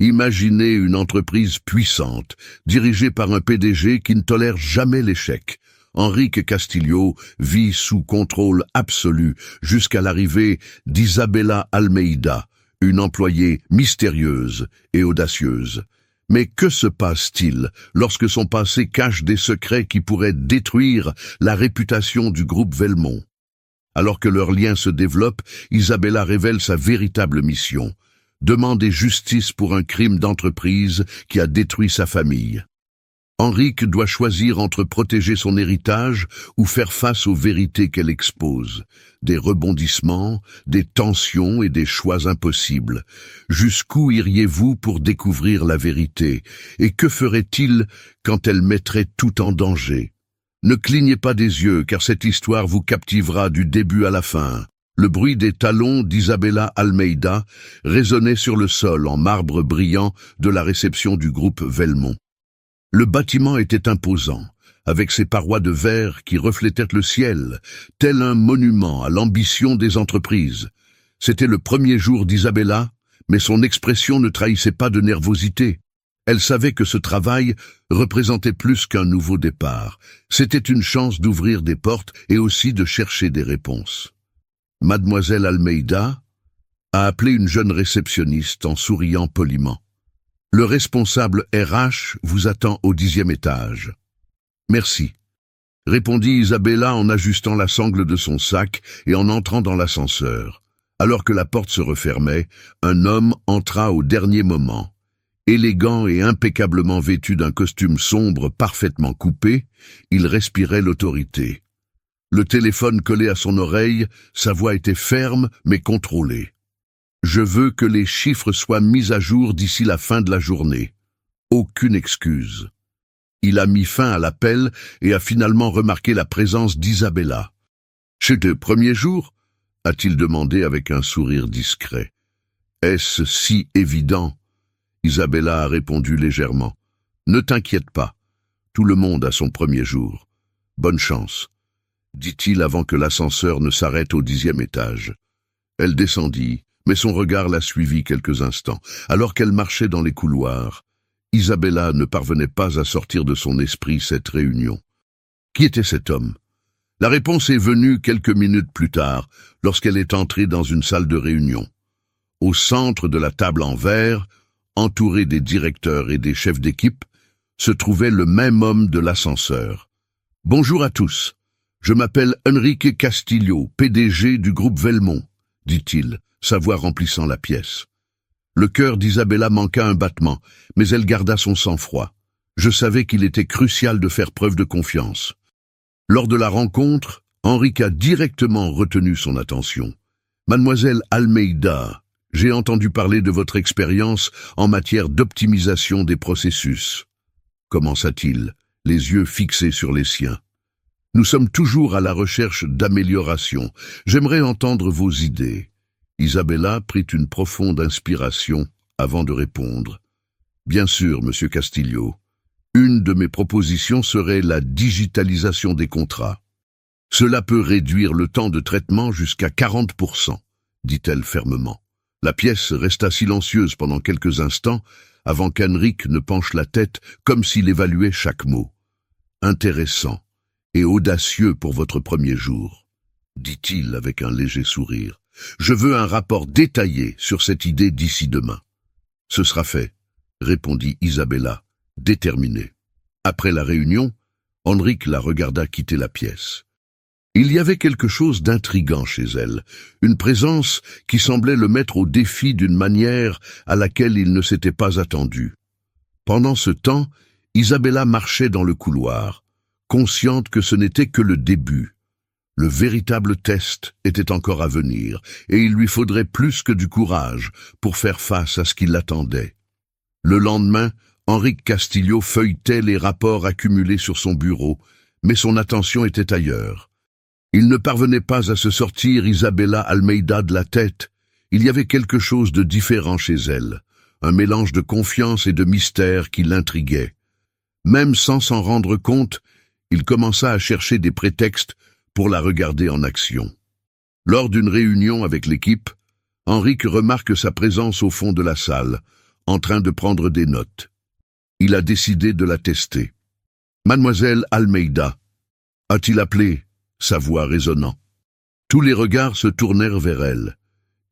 Imaginez une entreprise puissante, dirigée par un PDG qui ne tolère jamais l'échec. Enrique Castillo vit sous contrôle absolu jusqu'à l'arrivée d'Isabela Almeida, une employée mystérieuse et audacieuse. Mais que se passe-t-il lorsque son passé cache des secrets qui pourraient détruire la réputation du groupe Velmont? Alors que leur lien se développe, Isabela révèle sa véritable mission: demander justice pour un crime d'entreprise qui a détruit sa famille. Enrique doit choisir entre protéger son héritage ou faire face aux vérités qu'elle expose. Des rebondissements, des tensions et des choix impossibles. Jusqu'où iriez-vous pour découvrir la vérité? Et que ferait-il quand elle mettrait tout en danger? Ne clignez pas des yeux, car cette histoire vous captivera du début à la fin. Le bruit des talons d'Isabela Almeida résonnait sur le sol en marbre brillant de la réception du groupe Velmont. Le bâtiment était imposant, avec ses parois de verre qui reflétaient le ciel, tel un monument à l'ambition des entreprises. C'était le premier jour d'Isabela, mais son expression ne trahissait pas de nervosité. Elle savait que ce travail représentait plus qu'un nouveau départ. C'était une chance d'ouvrir des portes et aussi de chercher des réponses. Mademoiselle Almeida a appelé une jeune réceptionniste en souriant poliment. Le responsable RH vous attend au 10e étage. Merci, répondit Isabela en ajustant la sangle de son sac et en entrant dans l'ascenseur. Alors que la porte se refermait, un homme entra au dernier moment. Élégant et impeccablement vêtu d'un costume sombre parfaitement coupé, il respirait l'autorité. Le téléphone collé à son oreille, sa voix était ferme mais contrôlée. Je veux que les chiffres soient mis à jour d'ici la fin de la journée. Aucune excuse. Il a mis fin à l'appel et a finalement remarqué la présence d'Isabela. « C'est le premier jour ?» a-t-il demandé avec un sourire discret. « Est-ce si évident ?» Isabela a répondu légèrement. « Ne t'inquiète pas, tout le monde a son premier jour. Bonne chance, » dit-il avant que l'ascenseur ne s'arrête au 10e étage. Elle descendit, mais son regard la suivit quelques instants. Alors qu'elle marchait dans les couloirs, Isabela ne parvenait pas à sortir de son esprit cette réunion. Qui était cet homme? La réponse est venue quelques minutes plus tard, lorsqu'elle est entrée dans une salle de réunion. Au centre de la table en verre, entouré des directeurs et des chefs d'équipe, se trouvait le même homme de l'ascenseur. « Bonjour à tous. Je m'appelle Enrique Castillo, PDG du groupe Velmont, » dit-il, sa voix remplissant la pièce. Le cœur d'Isabela manqua un battement, mais elle garda son sang-froid. Je savais qu'il était crucial de faire preuve de confiance. Lors de la rencontre, Enrique a directement retenu son attention. « Mademoiselle Almeida, j'ai entendu parler de votre expérience en matière d'optimisation des processus. » commença-t-il, les yeux fixés sur les siens. « Nous sommes toujours à la recherche d'amélioration. J'aimerais entendre vos idées. » Isabela prit une profonde inspiration avant de répondre. « Bien sûr, Monsieur Castillo. Une de mes propositions serait la digitalisation des contrats. Cela peut réduire le temps de traitement jusqu'à 40%, dit-elle fermement. La pièce resta silencieuse pendant quelques instants avant qu'Henrique ne penche la tête comme s'il évaluait chaque mot. « Intéressant et audacieux pour votre premier jour, » dit-il avec un léger sourire. « Je veux un rapport détaillé sur cette idée d'ici demain. »« Ce sera fait, » répondit Isabela, déterminée. Après la réunion, Henrique la regarda quitter la pièce. Il y avait quelque chose d'intriguant chez elle, une présence qui semblait le mettre au défi d'une manière à laquelle il ne s'était pas attendu. Pendant ce temps, Isabela marchait dans le couloir, consciente que ce n'était que le début. Le véritable test était encore à venir, et il lui faudrait plus que du courage pour faire face à ce qui l'attendait. Le lendemain, Enrique Castillo feuilletait les rapports accumulés sur son bureau, mais son attention était ailleurs. Il ne parvenait pas à se sortir Isabela Almeida de la tête. Il y avait quelque chose de différent chez elle, un mélange de confiance et de mystère qui l'intriguait. Même sans s'en rendre compte, il commença à chercher des prétextes pour la regarder en action. Lors d'une réunion avec l'équipe, Enrique remarque sa présence au fond de la salle, en train de prendre des notes. Il a décidé de la tester. « Mademoiselle Almeida » a-t-il appelé, sa voix résonnant. Tous les regards se tournèrent vers elle.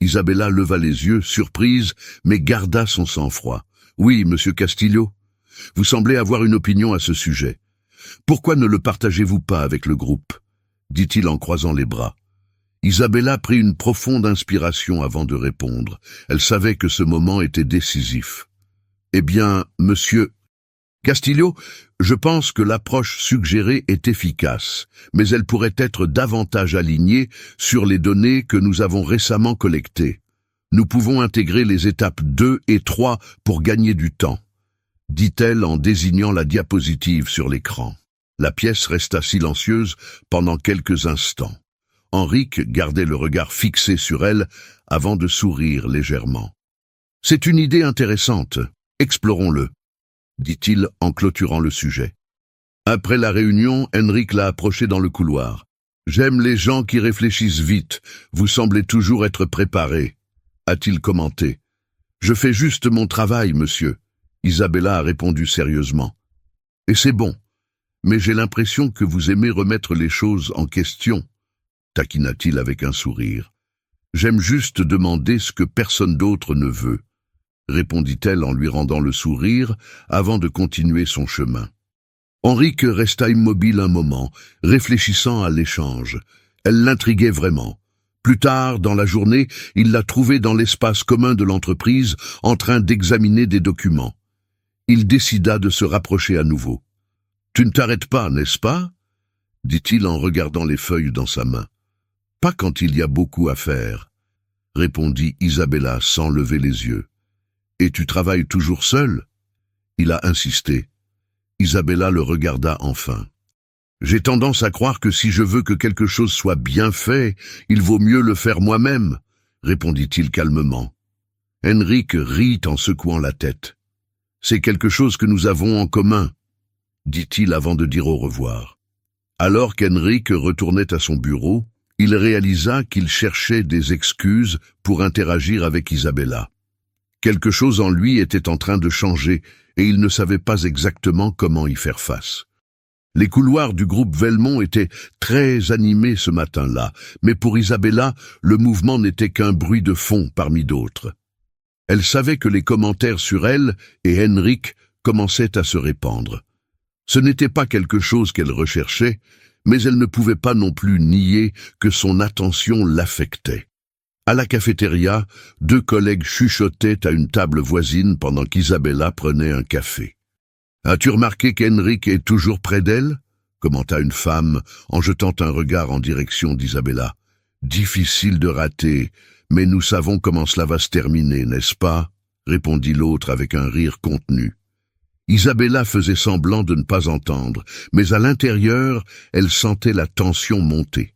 Isabella leva les yeux, surprise, mais garda son sang-froid. « Oui, monsieur Castillo, vous semblez avoir une opinion à ce sujet. Pourquoi ne le partagez-vous pas avec le groupe ?» dit-il en croisant les bras. Isabella prit une profonde inspiration avant de répondre. Elle savait que ce moment était décisif. « Eh bien, monsieur Castillo, je pense que l'approche suggérée est efficace, mais elle pourrait être davantage alignée sur les données que nous avons récemment collectées. Nous pouvons intégrer les étapes 2 et 3 pour gagner du temps, dit-elle en désignant la diapositive sur l'écran. La pièce resta silencieuse pendant quelques instants. Henrique gardait le regard fixé sur elle avant de sourire légèrement. « C'est une idée intéressante, explorons-le, » dit-il en clôturant le sujet. Après la réunion, Henrique l'a approché dans le couloir. « J'aime les gens qui réfléchissent vite, vous semblez toujours être préparé, » a-t-il commenté. « Je fais juste mon travail, monsieur, » Isabella a répondu sérieusement. « Et c'est bon, mais j'ai l'impression que vous aimez remettre les choses en question, » taquina-t-il avec un sourire. « J'aime juste demander ce que personne d'autre ne veut, » répondit-elle en lui rendant le sourire avant de continuer son chemin. Henrique resta immobile un moment, réfléchissant à l'échange. Elle l'intriguait vraiment. Plus tard, dans la journée, il l'a trouvée dans l'espace commun de l'entreprise, en train d'examiner des documents. Il décida de se rapprocher à nouveau. « Tu ne t'arrêtes pas, n'est-ce pas ?» dit-il en regardant les feuilles dans sa main. « Pas quand il y a beaucoup à faire, » répondit Isabella sans lever les yeux. « Et tu travailles toujours seul ?» Il a insisté. Isabella le regarda enfin. « J'ai tendance à croire que si je veux que quelque chose soit bien fait, il vaut mieux le faire moi-même, » répondit-il calmement. Henrique rit en secouant la tête. « C'est quelque chose que nous avons en commun, » dit-il avant de dire au revoir. Alors qu'Henrique retournait à son bureau, il réalisa qu'il cherchait des excuses pour interagir avec Isabella. Quelque chose en lui était en train de changer et il ne savait pas exactement comment y faire face. Les couloirs du groupe Velmont étaient très animés ce matin-là, mais pour Isabella, le mouvement n'était qu'un bruit de fond parmi d'autres. Elle savait que les commentaires sur elle et Henrique commençaient à se répandre. Ce n'était pas quelque chose qu'elle recherchait, mais elle ne pouvait pas non plus nier que son attention l'affectait. À la cafétéria, 2 collègues chuchotaient à une table voisine pendant qu'Isabella prenait un café. « As-tu remarqué qu'Henrique est toujours près d'elle ?» commenta une femme en jetant un regard en direction d'Isabella. « Difficile de rater, mais nous savons comment cela va se terminer, n'est-ce pas ?» répondit l'autre avec un rire contenu. Isabella faisait semblant de ne pas entendre, mais à l'intérieur, elle sentait la tension monter.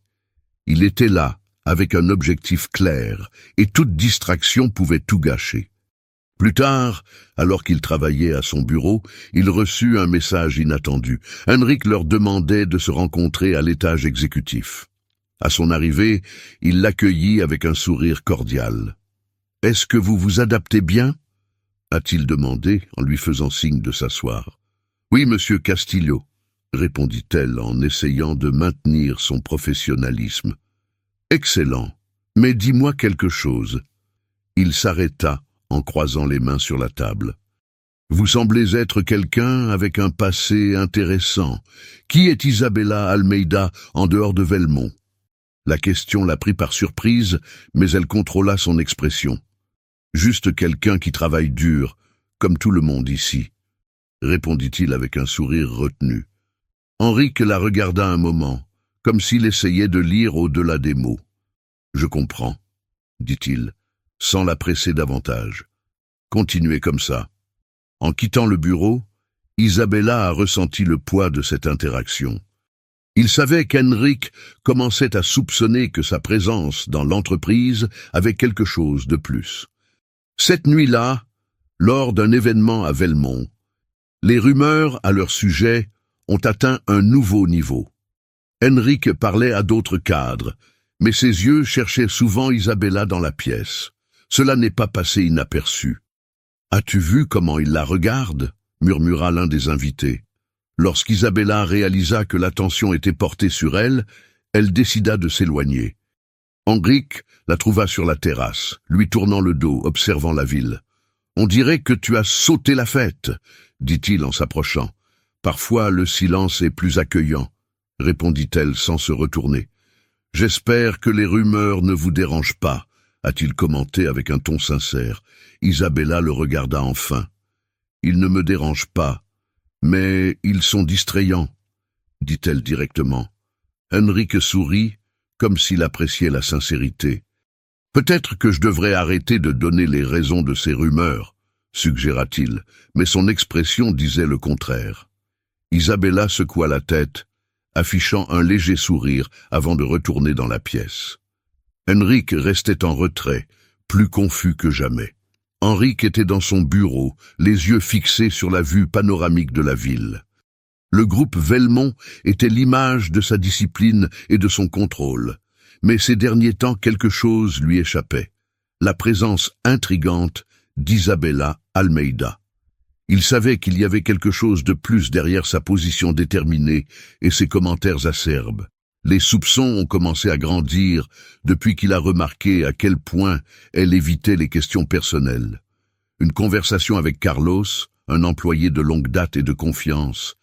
Il était là, avec un objectif clair, et toute distraction pouvait tout gâcher. Plus tard, alors qu'il travaillait à son bureau, il reçut un message inattendu. Henrique leur demandait de se rencontrer à l'étage exécutif. À son arrivée, il l'accueillit avec un sourire cordial. « Est-ce que vous vous adaptez bien ?» a-t-il demandé en lui faisant signe de s'asseoir. « Oui, monsieur Castillo », répondit-elle en essayant de maintenir son professionnalisme. « Excellent, mais dis-moi quelque chose. » Il s'arrêta en croisant les mains sur la table. « Vous semblez être quelqu'un avec un passé intéressant. Qui est Isabella Almeida en dehors de Velmont ?» La question la prit par surprise, mais elle contrôla son expression. « Juste quelqu'un qui travaille dur, comme tout le monde ici, » répondit-il avec un sourire retenu. Henrique la regarda un moment, comme s'il essayait de lire au-delà des mots. « Je comprends, » dit-il, sans la presser davantage. « Continuez comme ça. » En quittant le bureau, Isabella a ressenti le poids de cette interaction. Il savait qu'Henrique commençait à soupçonner que sa présence dans l'entreprise avait quelque chose de plus. Cette nuit-là, lors d'un événement à Velmont, les rumeurs à leur sujet ont atteint un nouveau niveau. Henrique parlait à d'autres cadres, mais ses yeux cherchaient souvent Isabella dans la pièce. Cela n'est pas passé inaperçu. As-tu vu comment il la regarde » murmura l'un des invités. Lorsqu'Isabella réalisa que l'attention était portée sur elle, elle décida de s'éloigner. Henrique la trouva sur la terrasse, lui tournant le dos, observant la ville. « On dirait que tu as sauté la fête », dit-il en s'approchant. « Parfois le silence est plus accueillant », répondit-elle sans se retourner. « J'espère que les rumeurs ne vous dérangent pas », a-t-il commenté avec un ton sincère. Isabella le regarda enfin. « Ils ne me dérangent pas, mais ils sont distrayants », dit-elle directement. Henrique sourit, comme s'il appréciait la sincérité. « Peut-être que je devrais arrêter de donner les raisons de ces rumeurs, » suggéra-t-il, mais son expression disait le contraire. Isabella secoua la tête, affichant un léger sourire avant de retourner dans la pièce. Henrique restait en retrait, plus confus que jamais. Henrique était dans son bureau, les yeux fixés sur la vue panoramique de la ville. Le groupe Velmont était l'image de sa discipline et de son contrôle. Mais ces derniers temps, quelque chose lui échappait. La présence intrigante d'Isabella Almeida. Il savait qu'il y avait quelque chose de plus derrière sa position déterminée et ses commentaires acerbes. Les soupçons ont commencé à grandir depuis qu'il a remarqué à quel point elle évitait les questions personnelles. Une conversation avec Carlos, un employé de longue date et de confiance,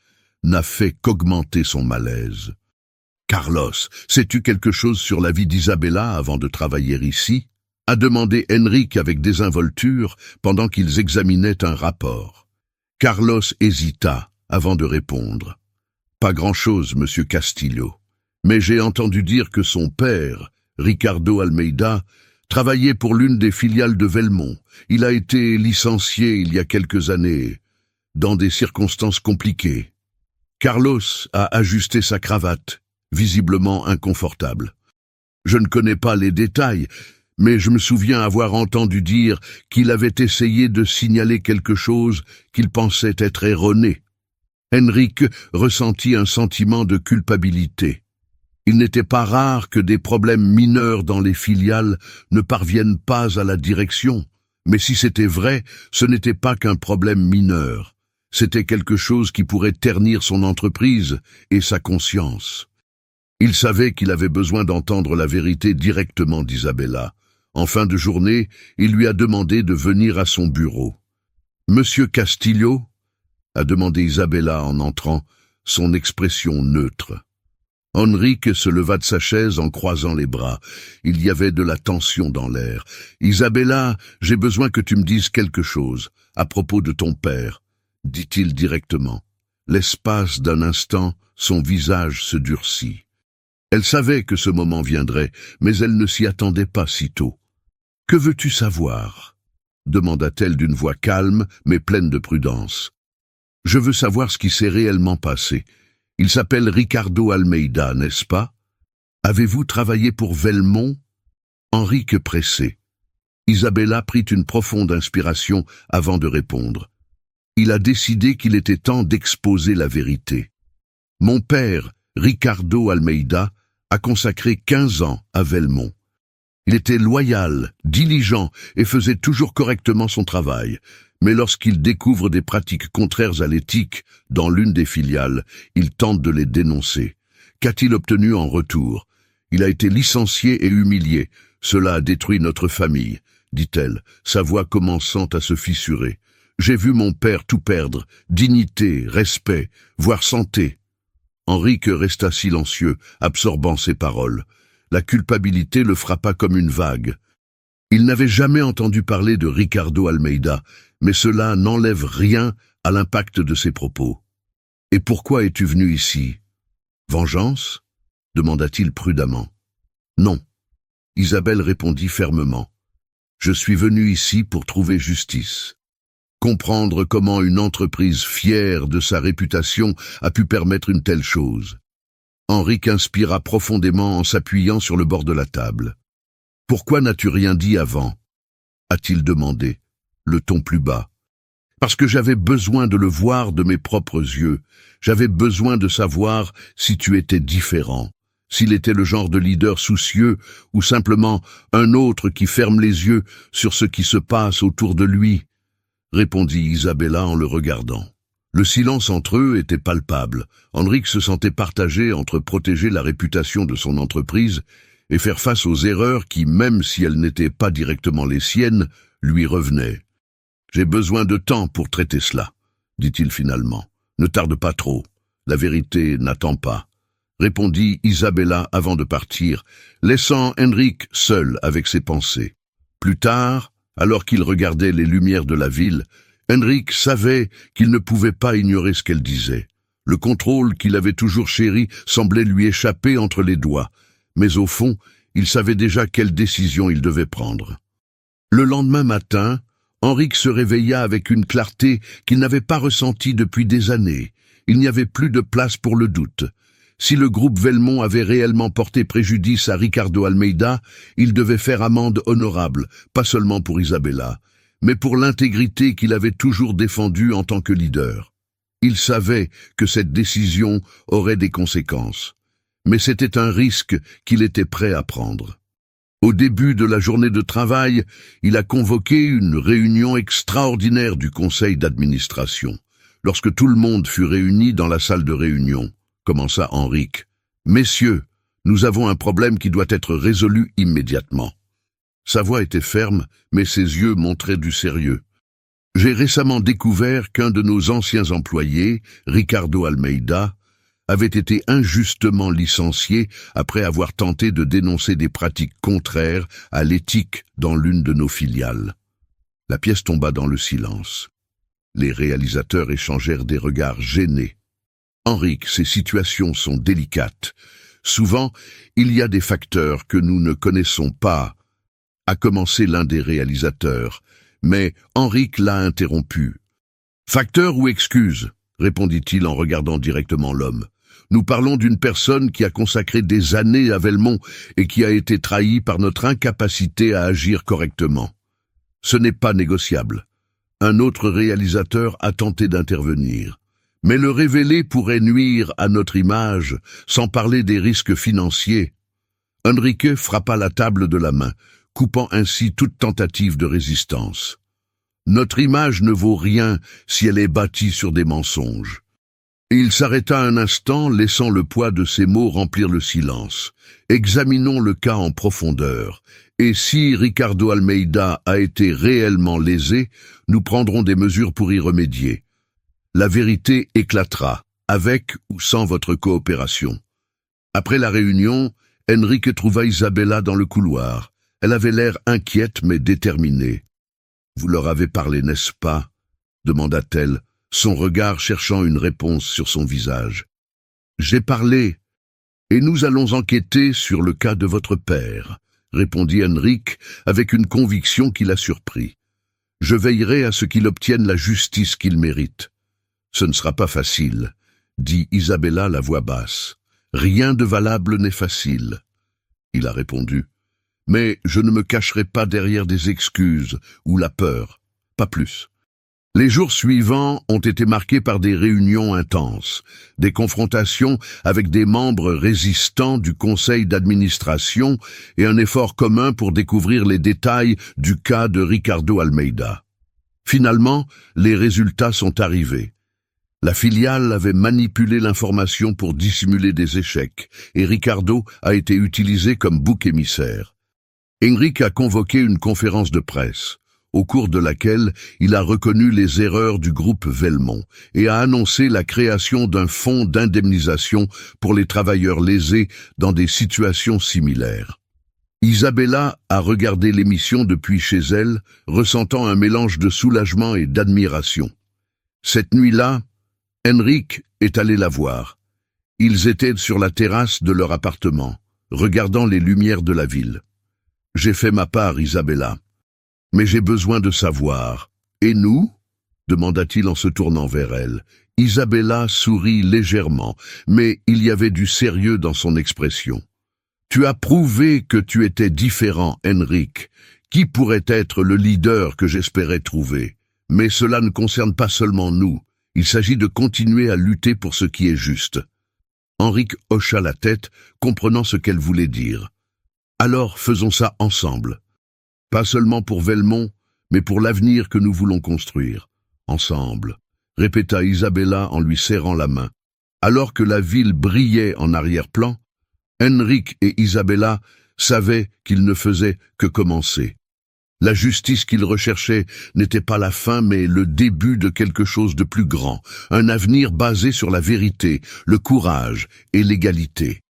n'a fait qu'augmenter son malaise. « Carlos, sais-tu quelque chose sur la vie d'Isabella avant de travailler ici ?» a demandé Henrique avec désinvolture pendant qu'ils examinaient un rapport. Carlos hésita avant de répondre. « Pas grand-chose, monsieur Castillo. Mais j'ai entendu dire que son père, Ricardo Almeida, travaillait pour l'une des filiales de Velmont. Il a été licencié il y a quelques années, dans des circonstances compliquées. » Carlos a ajusté sa cravate, visiblement inconfortable. « Je ne connais pas les détails, mais je me souviens avoir entendu dire qu'il avait essayé de signaler quelque chose qu'il pensait être erroné. » Henrique ressentit un sentiment de culpabilité. Il n'était pas rare que des problèmes mineurs dans les filiales ne parviennent pas à la direction. Mais si c'était vrai, ce n'était pas qu'un problème mineur. C'était quelque chose qui pourrait ternir son entreprise et sa conscience. Il savait qu'il avait besoin d'entendre la vérité directement d'Isabella. En fin de journée, il lui a demandé de venir à son bureau. « Monsieur Castillo ?» a demandé Isabella en entrant, son expression neutre. Henrique se leva de sa chaise en croisant les bras. Il y avait de la tension dans l'air. « Isabella, j'ai besoin que tu me dises quelque chose à propos de ton père, » dit-il directement. L'espace d'un instant, son visage se durcit. Elle savait que ce moment viendrait, mais elle ne s'y attendait pas si tôt. « Que veux-tu savoir ?» demanda-t-elle d'une voix calme, mais pleine de prudence. « Je veux savoir ce qui s'est réellement passé. Il s'appelle Ricardo Almeida, n'est-ce pas? Avez-vous travaillé pour Velmont ?» Henrique pressait. Isabella prit une profonde inspiration avant de répondre. Il a décidé qu'il était temps d'exposer la vérité. « Mon père, Ricardo Almeida, a consacré 15 ans à Velmont. Il était loyal, diligent et faisait toujours correctement son travail. Mais lorsqu'il découvre des pratiques contraires à l'éthique dans l'une des filiales, il tente de les dénoncer. Qu'a-t-il obtenu en retour? Il a été licencié et humilié. Cela a détruit notre famille, dit-elle, sa voix commençant à se fissurer. J'ai vu mon père tout perdre, dignité, respect, voire santé. Henrique resta silencieux, absorbant ses paroles. La culpabilité le frappa comme une vague. Il n'avait jamais entendu parler de Ricardo Almeida, mais cela n'enlève rien à l'impact de ses propos. « Et pourquoi es-tu venu ici? Vengeance ?» demanda-t-il prudemment. « Non. » Isabelle répondit fermement. « Je suis venu ici pour trouver justice. Comprendre comment une entreprise fière de sa réputation a pu permettre une telle chose. » Henrique inspira profondément en s'appuyant sur le bord de la table. « Pourquoi n'as-tu rien dit avant ?» a-t-il demandé, le ton plus bas. « Parce que j'avais besoin de le voir de mes propres yeux. J'avais besoin de savoir si tu étais différent, s'il était le genre de leader soucieux ou simplement un autre qui ferme les yeux sur ce qui se passe autour de lui. répondit Isabella en le regardant. Le silence entre eux était palpable. Henrik se sentait partagé entre protéger la réputation de son entreprise et faire face aux erreurs qui, même si elles n'étaient pas directement les siennes, lui revenaient. « J'ai besoin de temps pour traiter cela, » dit-il finalement. « Ne tarde pas trop. La vérité n'attend pas. » répondit Isabella avant de partir, laissant Henrik seul avec ses pensées. Plus tard, alors qu'il regardait les lumières de la ville, Henrik savait qu'il ne pouvait pas ignorer ce qu'elle disait. Le contrôle qu'il avait toujours chéri semblait lui échapper entre les doigts, mais au fond, il savait déjà quelle décision il devait prendre. Le lendemain matin, Henrik se réveilla avec une clarté qu'il n'avait pas ressentie depuis des années. Il n'y avait plus de place pour le doute. Si le groupe Velmont avait réellement porté préjudice à Ricardo Almeida, il devait faire amende honorable, pas seulement pour Isabella, mais pour l'intégrité qu'il avait toujours défendue en tant que leader. Il savait que cette décision aurait des conséquences, mais c'était un risque qu'il était prêt à prendre. Au début de la journée de travail, il a convoqué une réunion extraordinaire du conseil d'administration. Lorsque tout le monde fut réuni dans la salle de réunion, commença Henrik. « Messieurs, nous avons un problème qui doit être résolu immédiatement. » Sa voix était ferme, mais ses yeux montraient du sérieux. « J'ai récemment découvert qu'un de nos anciens employés, Ricardo Almeida, avait été injustement licencié après avoir tenté de dénoncer des pratiques contraires à l'éthique dans l'une de nos filiales. » La pièce tomba dans le silence. Les réalisateurs échangèrent des regards gênés. Henrik, ces situations sont délicates. Souvent, il y a des facteurs que nous ne connaissons pas, a commencé l'un des réalisateurs, mais Henrik l'a interrompu. « Facteur ou excuse ?» répondit-il en regardant directement l'homme. « Nous parlons d'une personne qui a consacré des années à Velmont et qui a été trahie par notre incapacité à agir correctement. Ce n'est pas négociable. » Un autre réalisateur a tenté d'intervenir. Mais le révéler pourrait nuire à notre image, sans parler des risques financiers. Henrike frappa la table de la main, coupant ainsi toute tentative de résistance. Notre image ne vaut rien si elle est bâtie sur des mensonges. Il s'arrêta un instant, laissant le poids de ses mots remplir le silence. Examinons le cas en profondeur. Et si Ricardo Almeida a été réellement lésé, nous prendrons des mesures pour y remédier. La vérité éclatera, avec ou sans votre coopération. Après la réunion, Henrik trouva Isabella dans le couloir. Elle avait l'air inquiète mais déterminée. « Vous leur avez parlé, n'est-ce pas ?» demanda-t-elle, son regard cherchant une réponse sur son visage. « J'ai parlé, et nous allons enquêter sur le cas de votre père. » répondit Henrik avec une conviction qui la surprit. « Je veillerai à ce qu'il obtienne la justice qu'il mérite. »« Ce ne sera pas facile, » dit Isabella la voix basse. « Rien de valable n'est facile. » Il a répondu. « Mais je ne me cacherai pas derrière des excuses ou la peur, pas plus. » Les jours suivants ont été marqués par des réunions intenses, des confrontations avec des membres résistants du conseil d'administration et un effort commun pour découvrir les détails du cas de Ricardo Almeida. Finalement, les résultats sont arrivés. La filiale avait manipulé l'information pour dissimuler des échecs et Ricardo a été utilisé comme bouc émissaire. Henrik a convoqué une conférence de presse, au cours de laquelle il a reconnu les erreurs du groupe Velmont et a annoncé la création d'un fonds d'indemnisation pour les travailleurs lésés dans des situations similaires. Isabella a regardé l'émission depuis chez elle, ressentant un mélange de soulagement et d'admiration. Cette nuit-là, Henrik est allé la voir. Ils étaient sur la terrasse de leur appartement, regardant les lumières de la ville. « J'ai fait ma part, Isabella. Mais j'ai besoin de savoir. Et nous ?» demanda-t-il en se tournant vers elle. Isabella sourit légèrement, mais il y avait du sérieux dans son expression. « Tu as prouvé que tu étais différent, Henrik. Qui pourrait être le leader que j'espérais trouver? Mais cela ne concerne pas seulement nous. Il s'agit de continuer à lutter pour ce qui est juste. » Henrik hocha la tête, comprenant ce qu'elle voulait dire. « Alors faisons ça ensemble. Pas seulement pour Velmont, mais pour l'avenir que nous voulons construire, ensemble, répéta Isabella en lui serrant la main. Alors que la ville brillait en arrière-plan, Henrik et Isabella savaient qu'ils ne faisaient que commencer. La justice qu'ils recherchaient n'était pas la fin, mais le début de quelque chose de plus grand, un avenir basé sur la vérité, le courage et l'égalité.